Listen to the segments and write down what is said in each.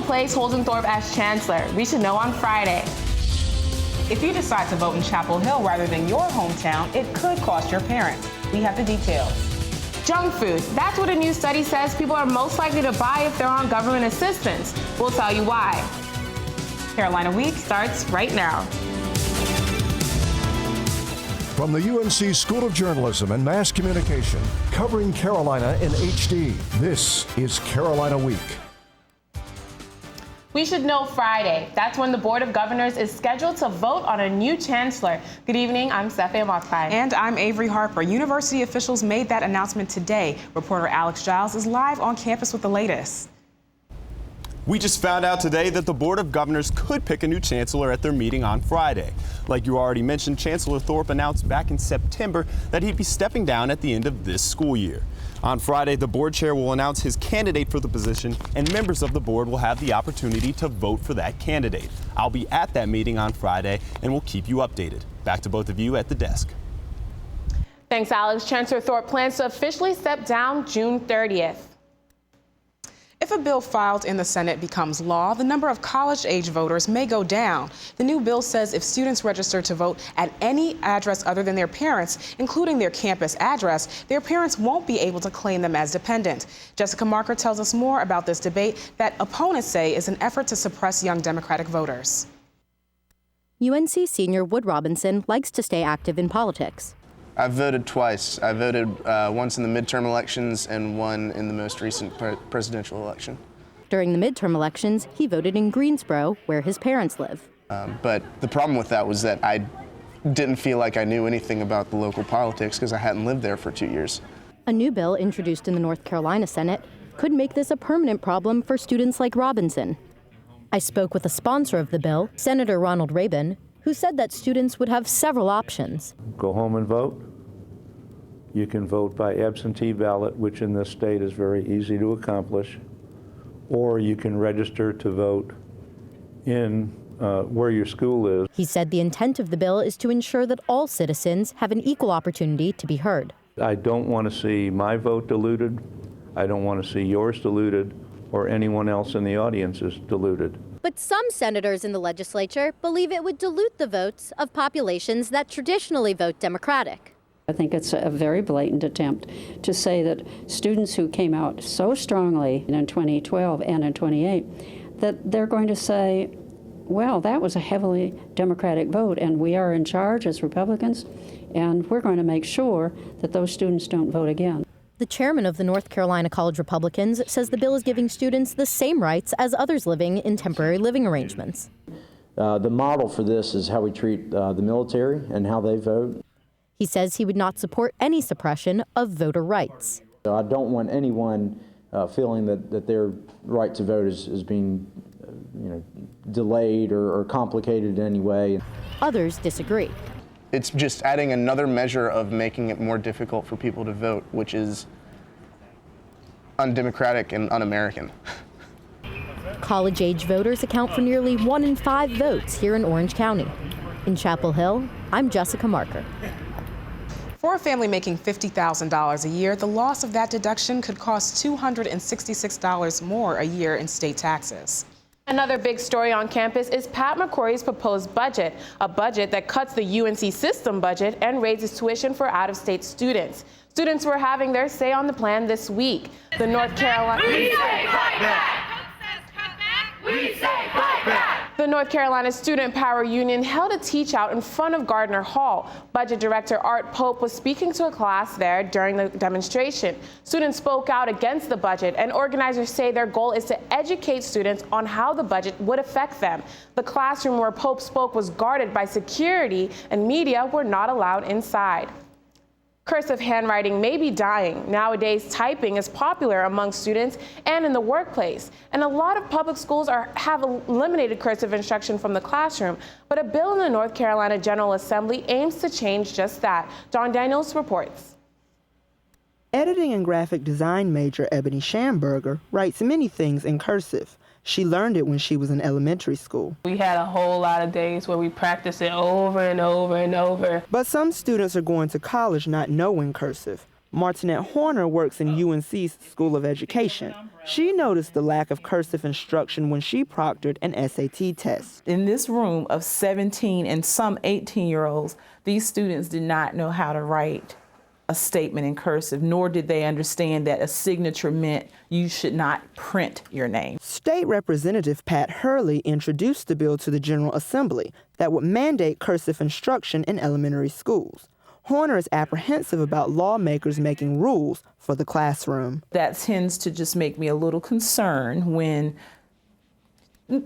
replace Holden Thorpe as chancellor? We should know on Friday. If you decide to vote in Chapel Hill rather than your hometown, it could cost your parents. We have the details. Junk food. That's what a new study says people are most likely to buy if they're on government assistance. We'll tell you why. Carolina Week starts right now. From the UNC School of Journalism and Mass Communication, covering Carolina in HD, this is Carolina Week. We should know Friday. That's when the Board of Governors is scheduled to vote on a new chancellor. Good evening, I'm Stephanie Mockpie. And I'm Avery Harper. University officials made that announcement today. Reporter Alex Giles is live on campus with the latest. We just found out today that the Board of Governors could pick a new chancellor at their meeting on Friday. Like you already mentioned, Chancellor Thorpe announced back in September that he'd be stepping down at the end of this school year. On Friday, the board chair will announce his candidate for the position, and members of the board will have the opportunity to vote for that candidate. I'll be at that meeting on Friday, and we'll keep you updated. Back to both of you at the desk. Thanks, Alex. Chancellor Thorpe plans to officially step down June 30th. If a bill filed in the Senate becomes law, the number of college-age voters may go down. The new bill says if students register to vote at any address other than their parents', including their campus address, their parents won't be able to claim them as dependent. Jessica Marker tells us more about this debate that opponents say is an effort to suppress young Democratic voters. UNC senior Wood Robinson likes to stay active in politics. I've voted twice. I voted once in the midterm elections and one in the most recent presidential election. During the midterm elections, he voted in Greensboro, where his parents live. But the problem with that was that I didn't feel like I knew anything about the local politics because I hadn't lived there for 2 years. A new bill introduced in the North Carolina Senate could make this a permanent problem for students like Robinson. I spoke with a sponsor of the bill, Senator Ronald Rabin, who said that students would have several options. Go home and vote. You can vote by absentee ballot, which in this state is very easy to accomplish, or you can register to vote in where your school is. He said the intent of the bill is to ensure that all citizens have an equal opportunity to be heard. I don't want to see my vote diluted. I don't want to see yours diluted, or anyone else in the audience's diluted. But some senators in the legislature believe it would dilute the votes of populations that traditionally vote Democratic. I think it's a very blatant attempt to say that students who came out so strongly in 2012 and in 2028, that they're going to say, well, that was a heavily Democratic vote, and we are in charge as Republicans, and we're going to make sure that those students don't vote again. The chairman of the North Carolina College Republicans says the bill is giving students the same rights as others living in temporary living arrangements. The model for this is how we treat the military and how they vote. He says he would not support any suppression of voter rights. So I don't want anyone feeling that their right to vote is being delayed or complicated in any way. Others disagree. It's just adding another measure of making it more difficult for people to vote, which is undemocratic and un-American. College-age voters account for nearly 1 in 5 votes here in Orange County. In Chapel Hill, I'm Jessica Marker. For a family making $50,000 a year, the loss of that deduction could cost $266 more a year in state taxes. Another big story on campus is Pat McCrory's proposed budget, a budget that cuts the UNC system budget and raises tuition for out-of-state students. Students were having their say on the plan this week. The North Carolina... We say fight back! We say fight back! The North Carolina Student Power Union held a teach-out in front of Gardner Hall. Budget Director Art Pope was speaking to a class there during the demonstration. Students spoke out against the budget, and organizers say their goal is to educate students on how the budget would affect them. The classroom where Pope spoke was guarded by security, and media were not allowed inside. Cursive handwriting may be dying. Nowadays, typing is popular among students and in the workplace. And a lot of public schools have eliminated cursive instruction from the classroom. But a bill in the North Carolina General Assembly aims to change just that. Dawn Daniels reports. Editing and graphic design major Ebony Schamberger writes many things in cursive. She learned it when she was in elementary school. We had a whole lot of days where we practiced it over and over and over. But some students are going to college not knowing cursive. Martinette Horner works in UNC's School of Education. She noticed the lack of cursive instruction when she proctored an SAT test. In this room of 17 and some 18-year-olds, these students did not know how to write a statement in cursive, nor did they understand that a signature meant you should not print your name. State Representative Pat Hurley introduced the bill to the General Assembly that would mandate cursive instruction in elementary schools. Horner is apprehensive about lawmakers making rules for the classroom. That tends to just make me a little concerned when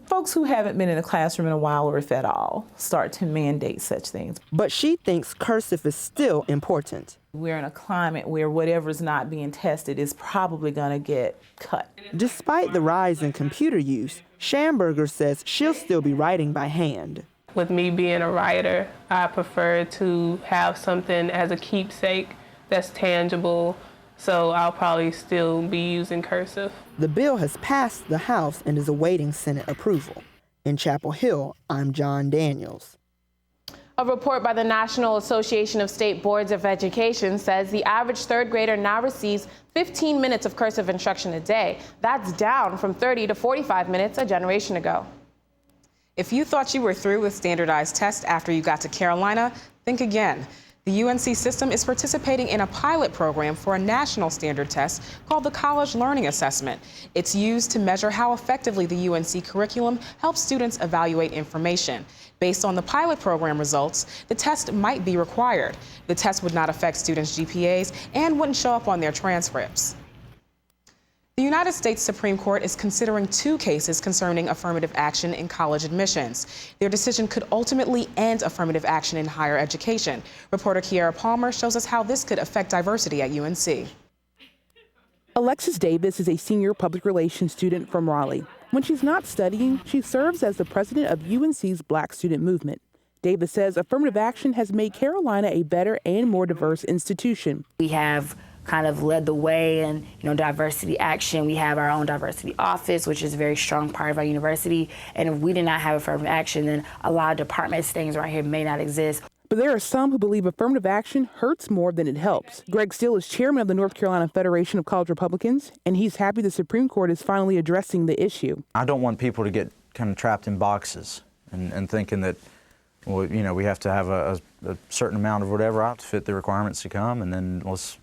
folks who haven't been in a classroom in a while, or if at all, start to mandate such things. But she thinks cursive is still important. We're in a climate where whatever's not being tested is probably going to get cut. Despite the rise in computer use, Schamberger says she'll still be writing by hand. With me being a writer, I prefer to have something as a keepsake that's tangible, so I'll probably still be using cursive. The bill has passed the House and is awaiting Senate approval. In Chapel Hill, I'm John Daniels. A report by the National Association of State Boards of Education says the average third grader now receives 15 minutes of cursive instruction a day. That's down from 30 to 45 minutes a generation ago. If you thought you were through with standardized tests after you got to Carolina, think again. The UNC system is participating in a pilot program for a national standard test called the College Learning Assessment. It's used to measure how effectively the UNC curriculum helps students evaluate information. Based on the pilot program results, the test might be required. The test would not affect students' GPAs and wouldn't show up on their transcripts. The United States Supreme Court is considering 2 cases concerning affirmative action in college admissions. Their decision could ultimately end affirmative action in higher education. Reporter Kiara Palmer shows us how this could affect diversity at UNC. Alexis Davis is a senior public relations student from Raleigh. When she's not studying, she serves as the president of UNC's Black Student Movement. Davis says affirmative action has made Carolina a better and more diverse institution. We have kind of led the way in, diversity action. We have our own diversity office, which is a very strong part of our university. And if we did not have affirmative action, then a lot of departments, things right here may not exist. But there are some who believe affirmative action hurts more than it helps. Greg Still is chairman of the North Carolina Federation of College Republicans, and he's happy the Supreme Court is finally addressing the issue. I don't want people to get kind of trapped in boxes and thinking that, well, we have to have a certain amount of whatever out to fit the requirements to come, and then let's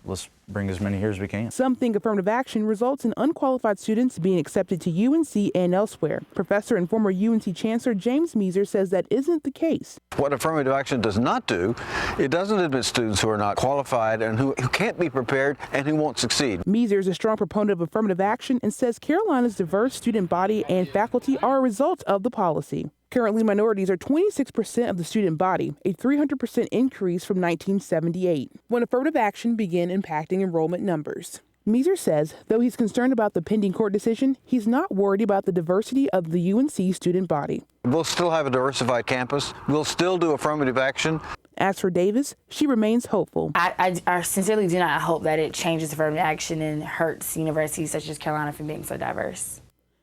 bring as many here as we can. Some think affirmative action results in unqualified students being accepted to UNC and elsewhere. Professor and former UNC Chancellor James Measer says that isn't the case. What affirmative action does not do, it doesn't admit students who are not qualified and who can't be prepared and who won't succeed. Measer is a strong proponent of affirmative action and says Carolina's diverse student body and faculty are a result of the policy. Currently, minorities are 26% of the student body, a 300% increase from 1978, when affirmative action began impacting enrollment numbers. Measer says, though he's concerned about the pending court decision, he's not worried about the diversity of the UNC student body. We'll still have a diversified campus. We'll still do affirmative action. As for Davis, she remains hopeful. I sincerely do not hope that it changes affirmative action and hurts universities such as Carolina from being so diverse.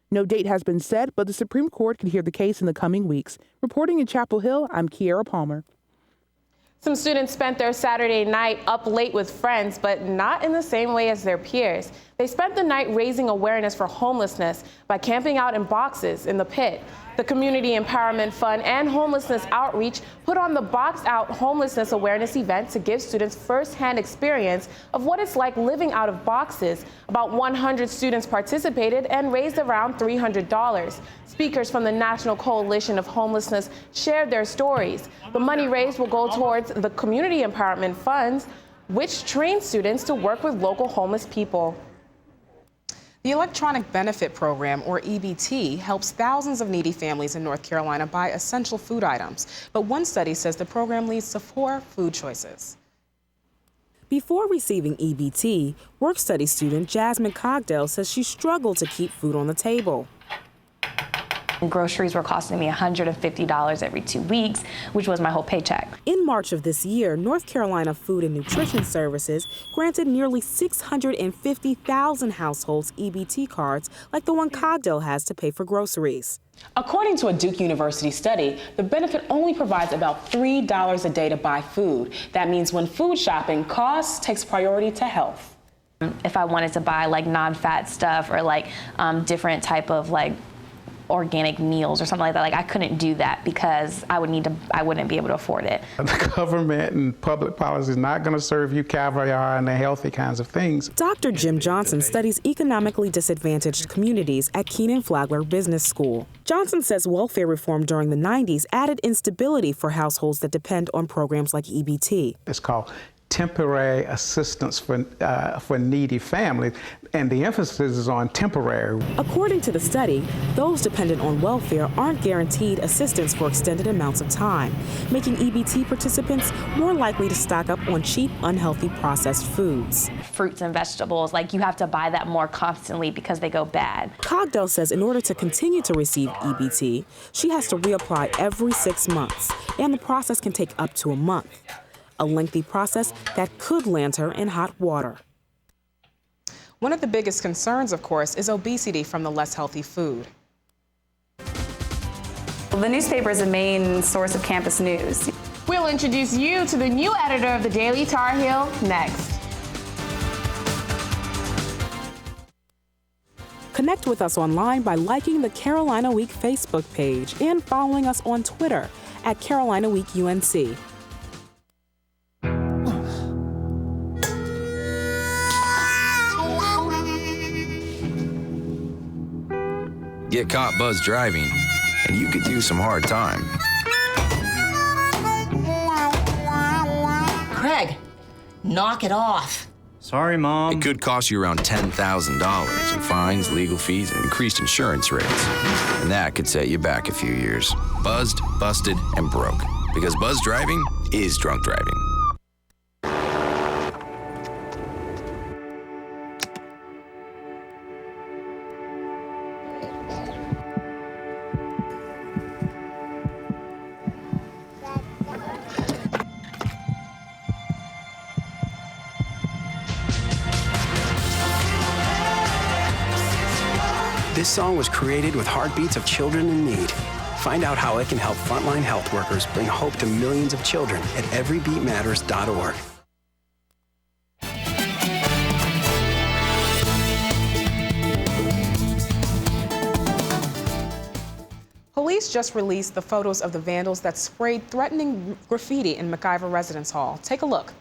No date has been set, but the Supreme Court could hear the case in the coming weeks. Reporting in Chapel Hill, I'm Kiara Palmer. Some students spent their Saturday night up late with friends, but not in the same way as their peers. They spent the night raising awareness for homelessness by camping out in boxes in the pit. The Community Empowerment Fund and Homelessness Outreach put on the Box Out Homelessness Awareness event to give students firsthand experience of what it's like living out of boxes. About 100 students participated and raised around $300. Speakers from the National Coalition of Homelessness shared their stories. The money raised will go towards the Community Empowerment Funds, which train students to work with local homeless people. The Electronic Benefit Program, or EBT, helps thousands of needy families in North Carolina buy essential food items. But one study says the program leads to poor food choices. Before receiving EBT, work-study student Jasmine Cogdell says she struggled to keep food on the table. Groceries were costing me $150 every 2 weeks, which was my whole paycheck. In March of this year, North Carolina Food and Nutrition Services granted nearly 650,000 households EBT cards like the one Cogdell has to pay for groceries. According to a Duke University study, the benefit only provides about $3 a day to buy food. That means when food shopping, cost takes priority to health. If I wanted to buy like non-fat stuff or like different type of like organic meals or something like that, like I couldn't do that because I wouldn't be able to afford it. The government and public policy is not going to serve you caviar and the healthy kinds of things. Dr. Jim Johnson studies economically disadvantaged communities at Keenan Flagler Business School. Johnson says welfare reform during the 90s added instability for households that depend on programs like EBT. It's called temporary assistance for needy families, and the emphasis is on temporary. According to the study, those dependent on welfare aren't guaranteed assistance for extended amounts of time, making EBT participants more likely to stock up on cheap, unhealthy processed foods. Fruits and vegetables, like you have to buy that more constantly because they go bad. Cogdell says in order to continue to receive EBT, she has to reapply every 6 months, and the process can take up to a month. A lengthy process that could land her in hot water. One of the biggest concerns, of course, is obesity from the less healthy food. The newspaper is the main source of campus news. We'll introduce you to the new editor of the Daily Tar Heel next. Connect with us online by liking the Carolina Week Facebook page and following us on Twitter at Carolina Week UNC. Get caught buzz driving, and you could do some hard time. Craig, knock it off. Sorry, Mom. It could cost you around $10,000 in fines, legal fees, and increased insurance rates. And that could set you back a few years. Buzzed, busted, and broke. Because buzz driving is drunk driving. This song was created with heartbeats of children in need. Find out how it can help frontline health workers bring hope to millions of children at everybeatmatters.org. Police just released the photos of the vandals that sprayed threatening graffiti in McIver Residence Hall. Take a look.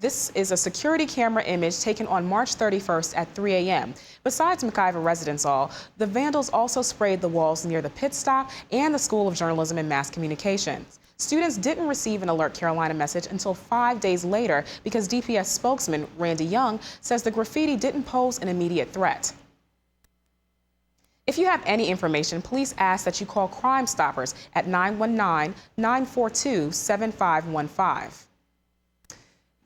This is a security camera image taken on March 31st at 3 a.m. Besides McIver Residence Hall, the vandals also sprayed the walls near the pit stop and the School of Journalism and Mass Communications. Students didn't receive an Alert Carolina message until 5 days later because DPS spokesman Randy Young says the graffiti didn't pose an immediate threat. If you have any information, police ask that you call Crime Stoppers at 919-942-7515.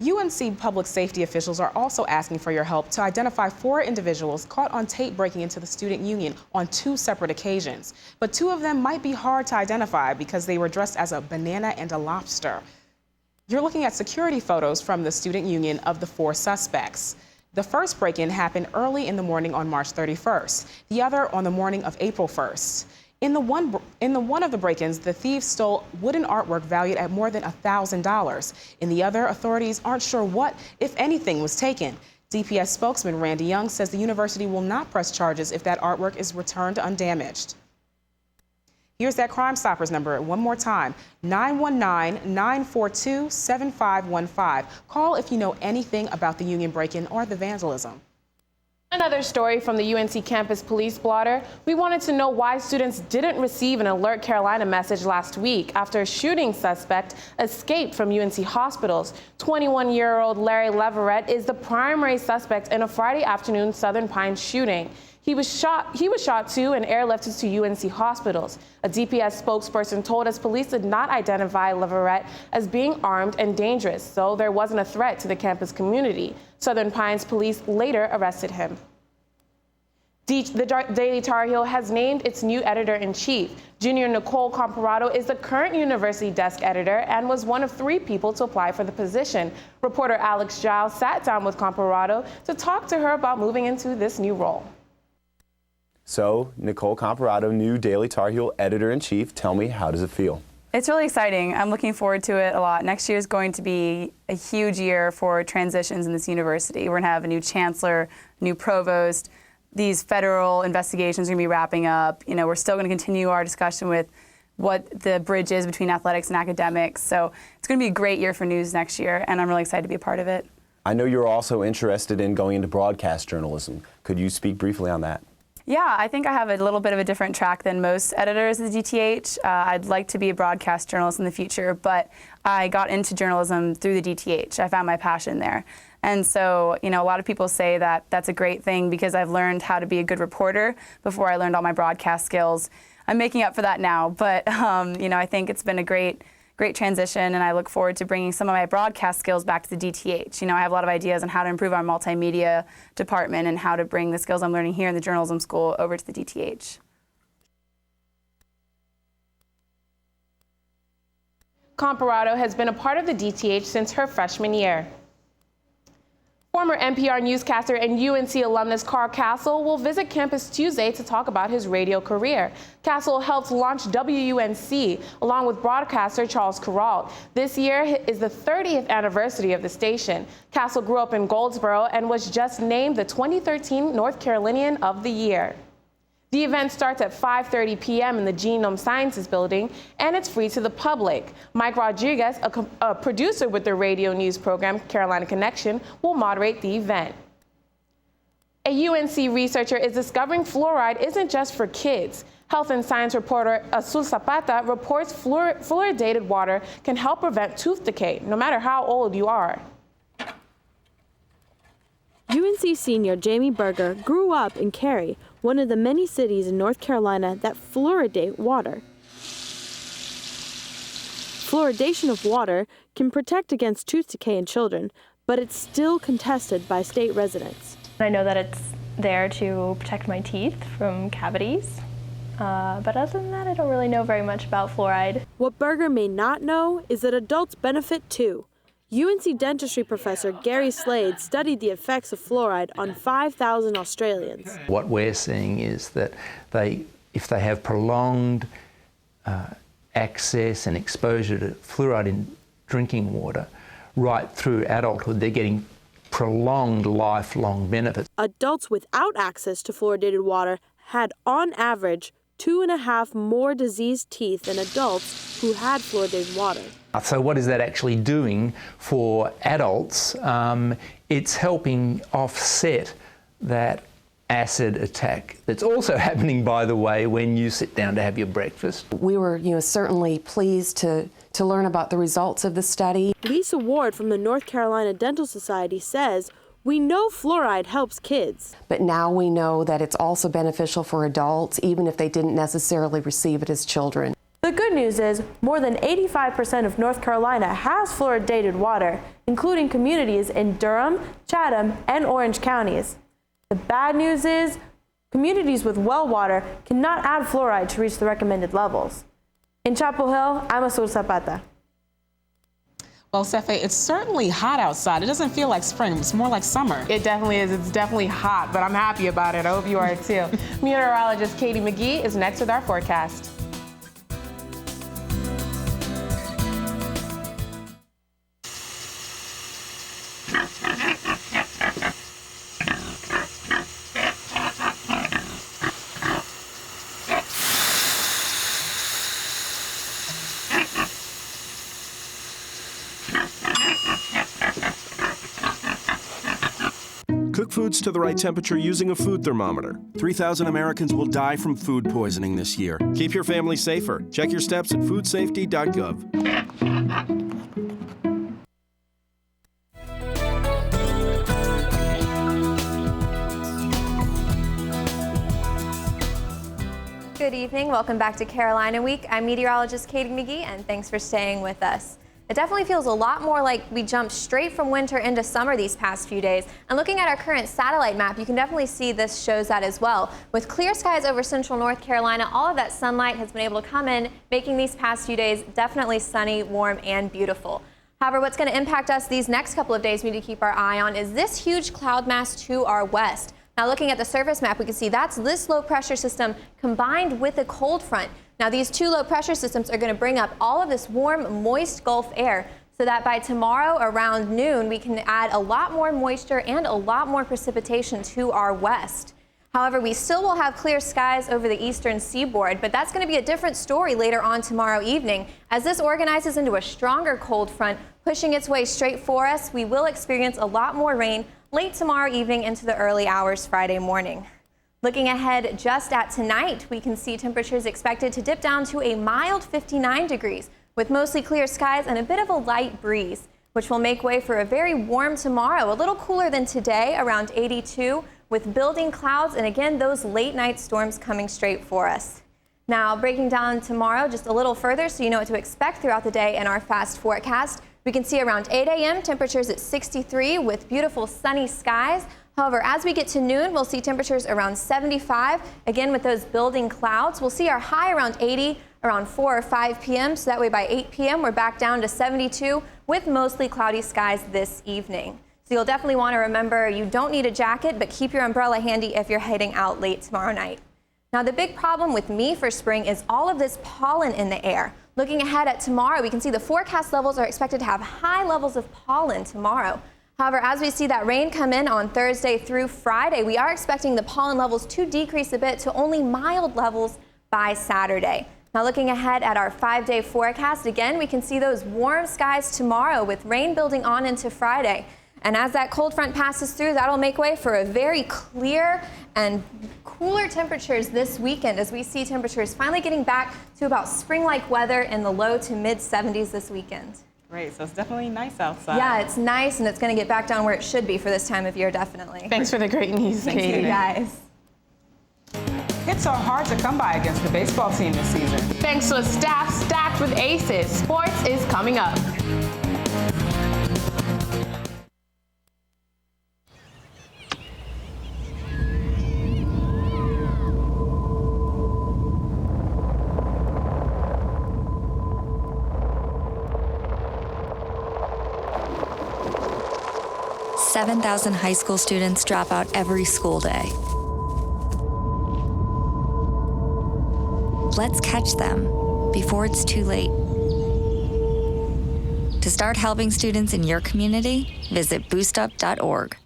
UNC public safety officials are also asking for your help to identify 4 individuals caught on tape breaking into the student union on 2 separate occasions. But 2 of them might be hard to identify because they were dressed as a banana and a lobster. You're looking at security photos from the student union of the 4 suspects. The first break-in happened early in the morning on March 31st, the other on the morning of April 1st. In the one of the break-ins, the thieves stole wooden artwork valued at more than $1,000. In the other, authorities aren't sure what, if anything, was taken. DPS spokesman Randy Young says the university will not press charges if that artwork is returned undamaged. Here's that Crime Stoppers number one more time, 919-942-7515. Call if you know anything about the union break-in or the vandalism. Another story from the UNC campus police blotter. We wanted to know why students didn't receive an Alert Carolina message last week after a shooting suspect escaped from UNC hospitals. 21-year-old Larry Leverett is the primary suspect in a Friday afternoon Southern Pines shooting. He was shot too and airlifted to UNC hospitals. A DPS spokesperson told us police did not identify Leverett as being armed and dangerous, so there wasn't a threat to the campus community. Southern Pines police later arrested him. The Daily Tar Heel has named its new editor-in-chief. Junior Nicole Comparado is the current university desk editor and was one of 3 people to apply for the position. Reporter Alex Giles sat down with Comparado to talk to her about moving into this new role. So, Nicole Comparado, new Daily Tar Heel editor-in-chief. Tell me, how does it feel? It's really exciting. I'm looking forward to it a lot. Next year is going to be a huge year for transitions in this university. We're going to have a new chancellor, new provost. These federal investigations are going to be wrapping up. You know, we're still going to continue our discussion with what the bridge is between athletics and academics. So it's going to be a great year for news next year, and I'm really excited to be a part of it. I know you're also interested in going into broadcast journalism. Could you speak briefly on that? Yeah, I think I have a little bit of a different track than most editors at the DTH. I'd like to be a broadcast journalist in the future, but I got into journalism through the DTH. I found my passion there. And so, you know, a lot of people say that that's a great thing because I've learned how to be a good reporter before I learned all my broadcast skills. I'm making up for that now, but, you know, I think it's been a great transition, and I look forward to bringing some of my broadcast skills back to the DTH. You know, I have a lot of ideas on how to improve our multimedia department and how to bring the skills I'm learning here in the journalism school over to the DTH. Comparado has been a part of the DTH since her freshman year. Former NPR newscaster and UNC alumnus Carl Castle will visit campus Tuesday to talk about his radio career. Castle helped launch WUNC along with broadcaster Charles Kuralt. This year is the 30th anniversary of the station. Castle grew up in Goldsboro and was just named the 2013 North Carolinian of the Year. The event starts at 5:30 p.m. in the Genome Sciences building, and it's free to the public. Mike Rodriguez, a producer with the radio news program Carolina Connection, will moderate the event. A UNC researcher is discovering fluoride isn't just for kids. Health and science reporter Azul Zapata reports fluoridated water can help prevent tooth decay, no matter how old you are. UNC senior Jamie Berger grew up in Cary, one of the many cities in North Carolina that fluoridate water. Fluoridation of water can protect against tooth decay in children, but it's still contested by state residents. I know that it's there to protect my teeth from cavities, but other than that, I don't really know very much about fluoride. What Berger may not know is that adults benefit too. UNC dentistry professor Gary Slade studied the effects of fluoride on 5,000 Australians. What we're seeing is that if they have prolonged access and exposure to fluoride in drinking water right through adulthood, they're getting prolonged lifelong benefits. Adults without access to fluoridated water had, on average, 2.5 more diseased teeth than adults who had fluoridated water. So what is that actually doing for adults? It's helping offset that acid attack that's also happening, by the way, when you sit down to have your breakfast. We were, certainly pleased to learn about the results of the study. Lisa Ward from the North Carolina Dental Society says, "We know fluoride helps kids. But now we know that it's also beneficial for adults, even if they didn't necessarily receive it as children." The good news is more than 85% of North Carolina has fluoridated water, including communities in Durham, Chatham, and Orange counties. The bad news is communities with well water cannot add fluoride to reach the recommended levels. In Chapel Hill, I'm Azul Zapata. Well, Cefe, it's certainly hot outside. It doesn't feel like spring. It's more like summer. It definitely is. It's definitely hot, but I'm happy about it. I hope you are too. Meteorologist Katie McGee is next with our forecast. Cook foods to the right temperature using a food thermometer. 3,000 Americans will die from food poisoning this year. Keep your family safer. Check your steps at foodsafety.gov. Good evening. Welcome back to Carolina Week. I'm meteorologist Katie McGee, and thanks for staying with us. It definitely feels a lot more like we jumped straight from winter into summer these past few days. And looking at our current satellite map, you can definitely see this shows that as well. With clear skies over central North Carolina, all of that sunlight has been able to come in, making these past few days definitely sunny, warm, and beautiful. However, what's going to impact us these next couple of days we need to keep our eye on is this huge cloud mass to our west. Now, looking at the surface map, we can see that's this low pressure system combined with a cold front. Now, these two low pressure systems are going to bring up all of this warm, moist Gulf air so that by tomorrow around noon, we can add a lot more moisture and a lot more precipitation to our west. However, we still will have clear skies over the eastern seaboard, but that's going to be a different story later on tomorrow evening. As this organizes into a stronger cold front, pushing its way straight for us, we will experience a lot more rain late tomorrow evening into the early hours Friday morning. Looking ahead just at tonight, we can see temperatures expected to dip down to a mild 59 degrees with mostly clear skies and a bit of a light breeze, which will make way for a very warm tomorrow, a little cooler than today, around 82, with building clouds and again, those late night storms coming straight for us. Now, breaking down tomorrow just a little further so you know what to expect throughout the day in our fast forecast. We can see around 8 a.m. temperatures at 63 with beautiful sunny skies. However, as we get to noon, we'll see temperatures around 75. Again, with those building clouds, we'll see our high around 80 around 4 or 5 p.m. So that way by 8 p.m. we're back down to 72 with mostly cloudy skies this evening. So you'll definitely want to remember you don't need a jacket, but keep your umbrella handy if you're heading out late tomorrow night. Now, the big problem with me for spring is all of this pollen in the air. Looking ahead at tomorrow, we can see the forecast levels are expected to have high levels of pollen tomorrow. However, as we see that rain come in on Thursday through Friday, we are expecting the pollen levels to decrease a bit to only mild levels by Saturday. Now, looking ahead at our 5-day forecast, again, we can see those warm skies tomorrow with rain building on into Friday. And as that cold front passes through, that'll make way for a very clear and cooler temperatures this weekend as we see temperatures finally getting back to about spring-like weather in the low to mid 70s this weekend. Great, so it's definitely nice outside. Yeah, it's nice and it's going to get back down where it should be for this time of year, definitely. Thanks for the great news, Thank Katie. you guys. Hits are hard to come by against the baseball team this season. Thanks to a staff stacked with aces, sports is coming up. $7,000 high school students drop out every school day. Let's catch them before it's too late. To start helping students in your community, visit boostup.org.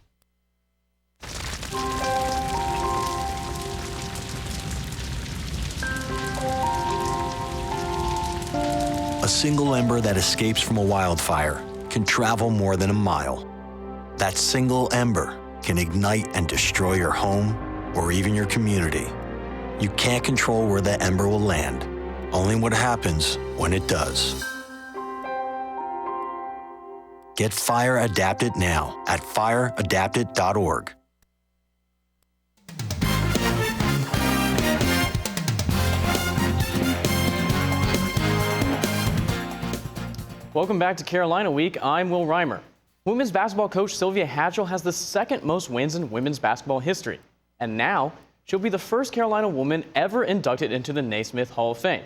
A single ember that escapes from a wildfire can travel more than a mile. That single ember can ignite and destroy your home or even your community. You can't control where that ember will land, only what happens when it does. Get Fire Adapted now at fireadapted.org. Welcome back to Carolina Week. I'm Will Reimer. Women's basketball coach Sylvia Hatchell has the second most wins in women's basketball history. And now, she'll be the first Carolina woman ever inducted into the Naismith Hall of Fame.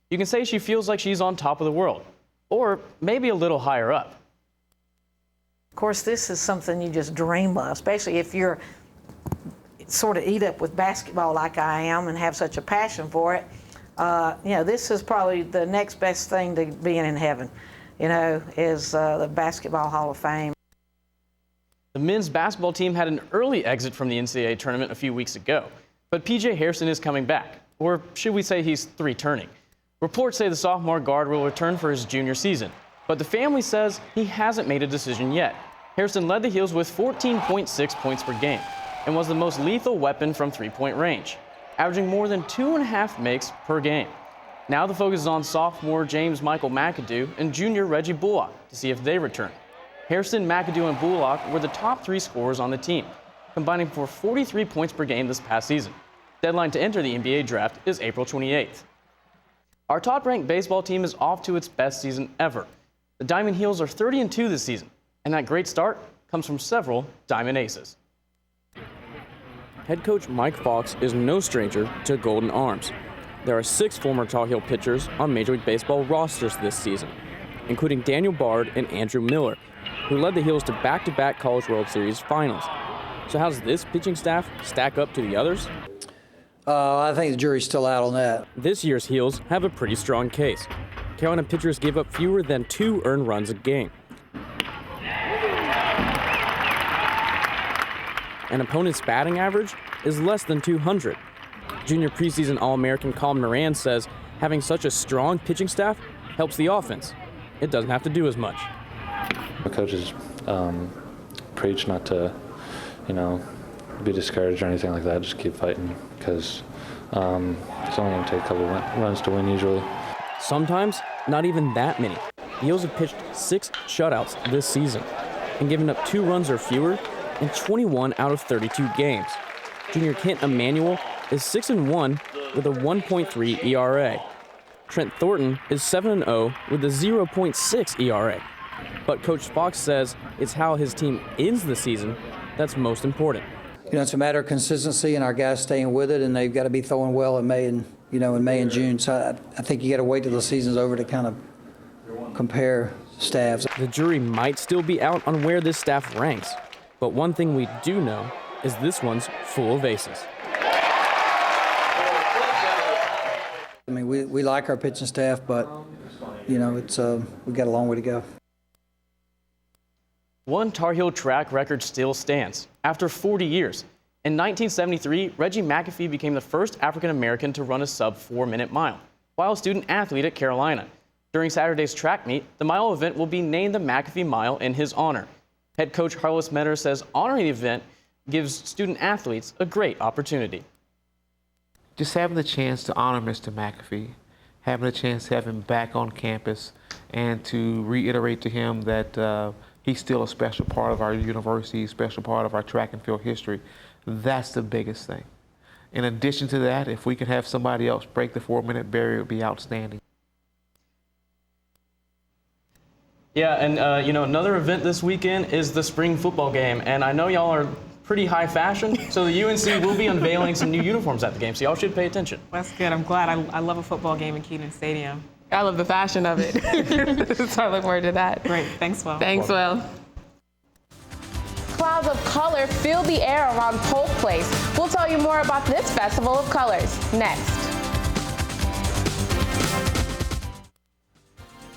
You can say she feels like she's on top of the world, or maybe a little higher up. Of course, this is something you just dream of, especially if you're sort of eat up with basketball like I am and have such a passion for it. This is probably the next best thing to being in heaven, is the Basketball Hall of Fame. The men's basketball team had an early exit from the NCAA tournament a few weeks ago, but P.J. Hairston is coming back, or should we say he's returning. Reports say the sophomore guard will return for his junior season, but the family says he hasn't made a decision yet. Hairston led the Heels with 14.6 points per game and was the most lethal weapon from three-point range, averaging more than 2.5 makes per game. Now the focus is on sophomore James Michael McAdoo and junior Reggie Bullock to see if they return. Hairston, McAdoo, and Bullock were the top three scorers on the team, combining for 43 points per game this past season. Deadline to enter the NBA draft is April 28th. Our top-ranked baseball team is off to its best season ever. The Diamond Heels are 30-2 this season, and that great start comes from several Diamond aces. Head coach Mike Fox is no stranger to Golden Arms. There are 6 former Tar Heel pitchers on Major League Baseball rosters this season, including Daniel Bard and Andrew Miller, who led the Heels to back-to-back College World Series finals. So how does this pitching staff stack up to the others? I think the jury's still out on that. This year's Heels have a pretty strong case. Carolina pitchers give up fewer than 2 earned runs a game. An opponent's batting average is less than 200. Junior preseason All-American Colin Moran says having such a strong pitching staff helps the offense. It doesn't have to do as much. The coaches preach not to, be discouraged or anything like that. Just keep fighting because it's only going to take a couple runs to win usually. Sometimes not even that many. The Heels have pitched 6 shutouts this season and given up 2 runs or fewer in 21 out of 32 games. Junior Kent Emanuel is 6-1 with a 1.3 ERA. Trent Thornton is 7-0 with a 0.6 ERA. But Coach Fox says it's how his team ends the season that's most important. It's a matter of consistency and our guys staying with it, and they've got to be throwing well in May and June. So I think you got to wait till the season's over to kind of compare staffs. The jury might still be out on where this staff ranks, but one thing we do know is this one's full of aces. I mean, we like our pitching staff, but it's we've got a long way to go. One Tar Heel track record still stands after 40 years. In 1973, Reggie McAfee became the first African-American to run a sub-4-minute mile while a student athlete at Carolina. During Saturday's track meet, the mile event will be named the McAfee Mile in his honor. Head coach Carlos Metter says honoring the event gives student athletes a great opportunity. Just having the chance to honor Mr. McAfee, having the chance to have him back on campus, and to reiterate to him that he's still a special part of our university, special part of our track and field history. That's the biggest thing. In addition to that, if we could have somebody else break the 4-minute barrier, it would be outstanding. Yeah, and another event this weekend is the spring football game, and I know y'all are pretty high fashion, so the UNC will be unveiling some new uniforms at the game, so y'all should pay attention. That's good. I'm glad. I love a football game in Kenan Stadium. I love the fashion of it. So I look forward to that. Great. Thanks, Will. Thanks, Will. Clouds of color fill the air around Polk Place. We'll tell you more about this festival of colors next.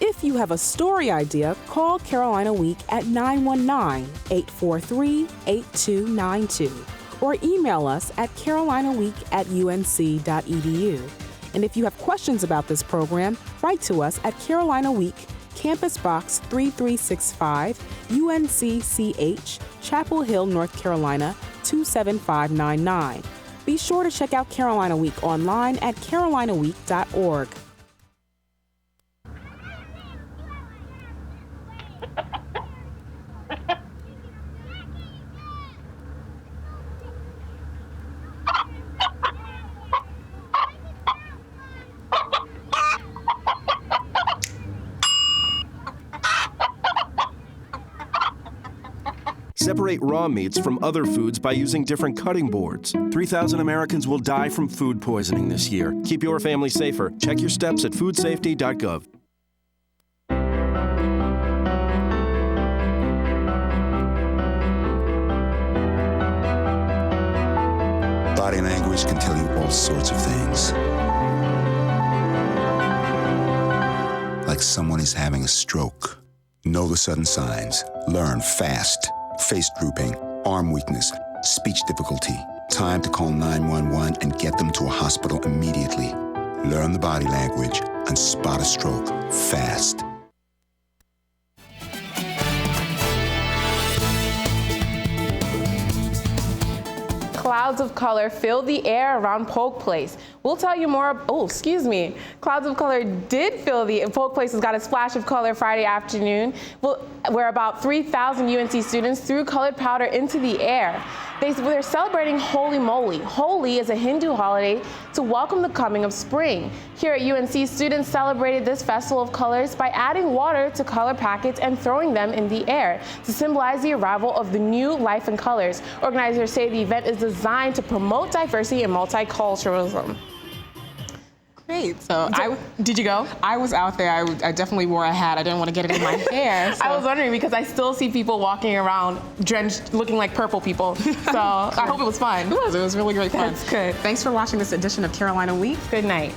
If you have a story idea, call Carolina Week at 919-843-8292 or email us at carolinaweek@unc.edu. And if you have questions about this program, write to us at Carolina Week, Campus Box 3365, UNC-CH, Chapel Hill, North Carolina 27599. Be sure to check out Carolina Week online at carolinaweek.org. Separate raw meats from other foods by using different cutting boards. 3,000 Americans will die from food poisoning this year. Keep your family safer. Check your steps at foodsafety.gov. Body language can tell you all sorts of things. Like someone is having a stroke. Know the sudden signs. Learn fast. Face drooping, arm weakness, speech difficulty. Time to call 911 and get them to a hospital immediately. Learn the body language and spot a stroke fast. Clouds of color fill the air around Polk Place. We'll tell you more. Clouds of color did fill the Polk Place has got a splash of color Friday afternoon, where about 3,000 UNC students threw colored powder into the air. They're celebrating Holy Moly. Holi is a Hindu holiday to welcome the coming of spring. Here at UNC, students celebrated this festival of colors by adding water to color packets and throwing them in the air to symbolize the arrival of the new life in colors. Organizers say the event is designed to promote diversity and multiculturalism. Great. So did you go? I was out there. I definitely wore a hat. I didn't want to get it in my hair. So. I was wondering because I still see people walking around drenched, looking like purple people. So I hope it was fun. It was really great fun. That's good. Thanks for watching this edition of Carolina Week. Good night.